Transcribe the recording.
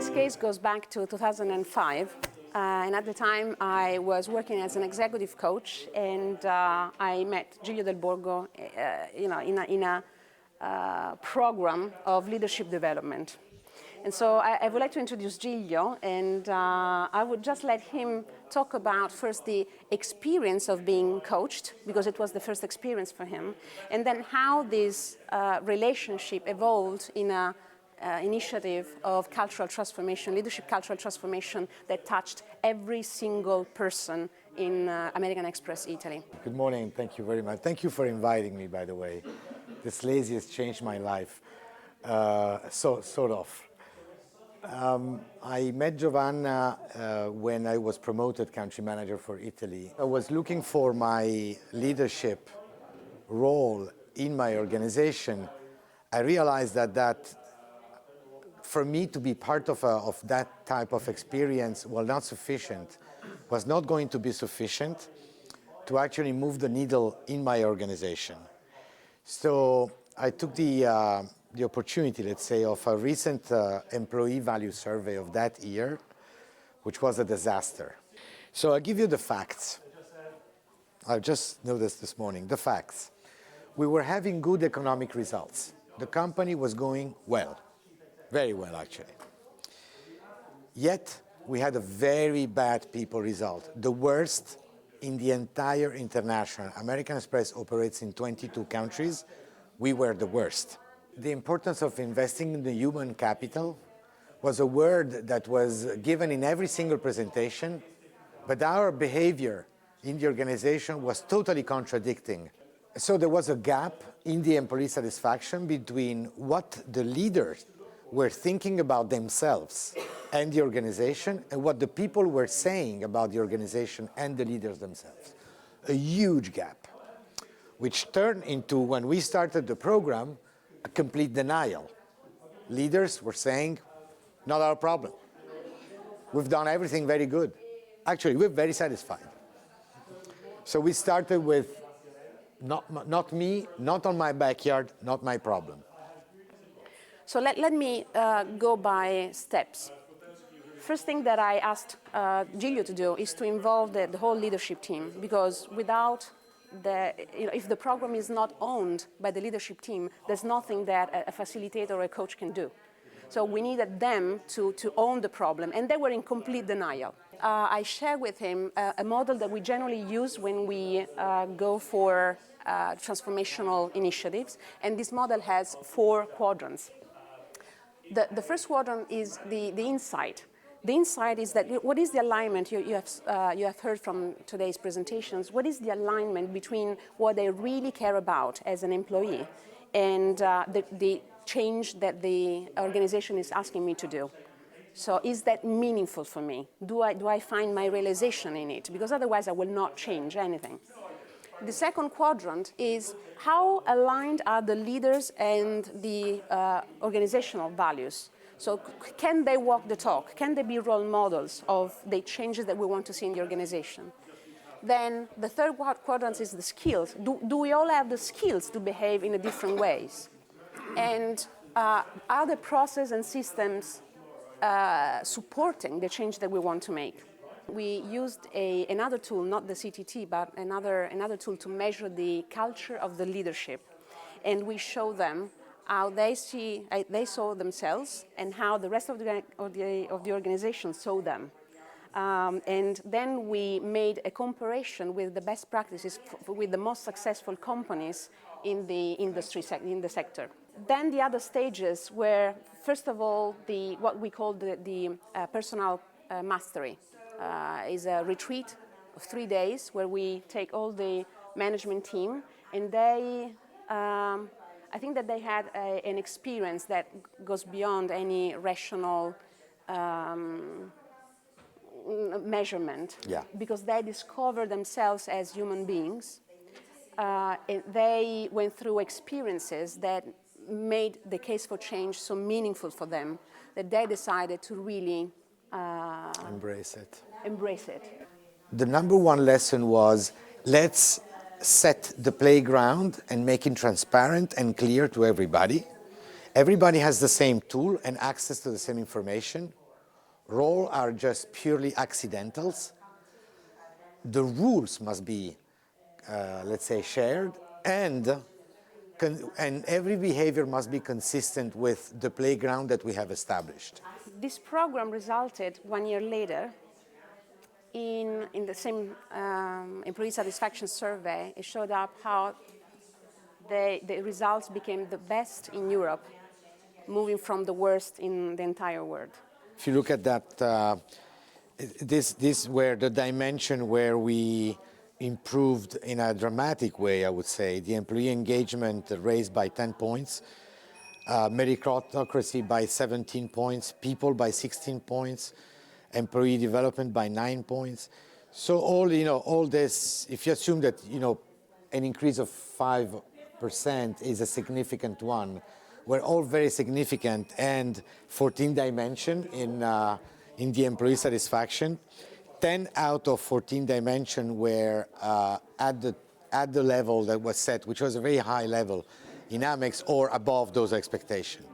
AmEx case goes back to 2005, and at the time I was working as an executive coach, and I met Giulio Del Borgo, in a program of leadership development. And so I would like to introduce Giulio, and I would just let him talk about first the experience of being coached, because it was the first experience for him, and then how this relationship evolved in a initiative of cultural transformation, leadership cultural transformation that touched every single person in American Express Italy. Good morning, thank you very much. Thank you for inviting me, by the way. This lazy has changed my life, sort of. I met Giovanna when I was promoted country manager for Italy. I was looking for my leadership role in my organization. I realized that for me to be part of that type of experience was not going to be sufficient to actually move the needle in my organization. So I took the opportunity, let's say, of a recent employee value survey of that year, which was a disaster. So I'll give you the facts. I just noticed this morning, the facts. We were having good economic results. The company was going well, very well actually. Yet we had a very bad people result, the worst in the entire international. American Express operates in 22 countries. We were the worst. The importance of investing in the human capital was a word that was given in every single presentation, but our behavior in the organization was totally contradicting. So there was a gap in the employee satisfaction between what the leaders were thinking about themselves and the organization and what the people were saying about the organization and the leaders themselves. A huge gap, which turned into, when we started the program, a complete denial. Leaders were saying, not our problem. We've done everything very good. Actually, we're very satisfied. So we started with, not me, not on my backyard, not my problem. So let me go by steps. First thing that I asked Giulio to do is to involve the whole leadership team, because without if the program is not owned by the leadership team, there's nothing that a facilitator or a coach can do. So we needed them to own the problem, and they were in complete denial. I shared with him a model that we generally use when we go for transformational initiatives, and this model has 4 quadrants. The first quadrant is the insight. The insight is that what is the alignment, you have heard from today's presentations, what is the alignment between what they really care about as an employee and the change that the organization is asking me to do? So is that meaningful for me? Do I find my realization in it? Because otherwise I will not change anything. The second quadrant is how aligned are the leaders and the organizational values? So can they walk the talk? Can they be role models of the changes that we want to see in the organization? Then the third quadrant is the skills. Do we all have the skills to behave in different ways? And are the process and systems supporting the change that we want to make? We used another tool, not the CTT, but another tool to measure the culture of the leadership. And we show them how they saw themselves and how the rest of the organization saw them. And then we made a comparison with the best practices with the most successful companies in the in the sector. Then the other stages were, first of all, what we call the personal mastery. Is a retreat of 3 days where we take all the management team, and they I think that they had an experience that goes beyond any rational measurement, because they discover themselves as human beings. They went through experiences that made the case for change so meaningful for them that they decided to really embrace it. The number one lesson was, let's set the playground and make it transparent and clear to everybody. Everybody has the same tool and access to the same information. roles are just purely accidentals. The rules must be, let's say, shared, and every behavior must be consistent with the playground that we have established. This program resulted 1 year later in the same employee satisfaction survey. It showed up how the results became the best in Europe, moving from the worst in the entire world. If you look at that, this where the dimension where we improved in a dramatic way, I would say, the employee engagement raised by 10 points, meritocracy by 17 points, people by 16 points, employee development by 9 points. So all this, if you assume that, an increase of 5% is a significant one, we're all very significant, and 14 dimension in the employee satisfaction. 10 out of 14 dimension were at the level that was set, which was a very high level in AmEx or above those expectations.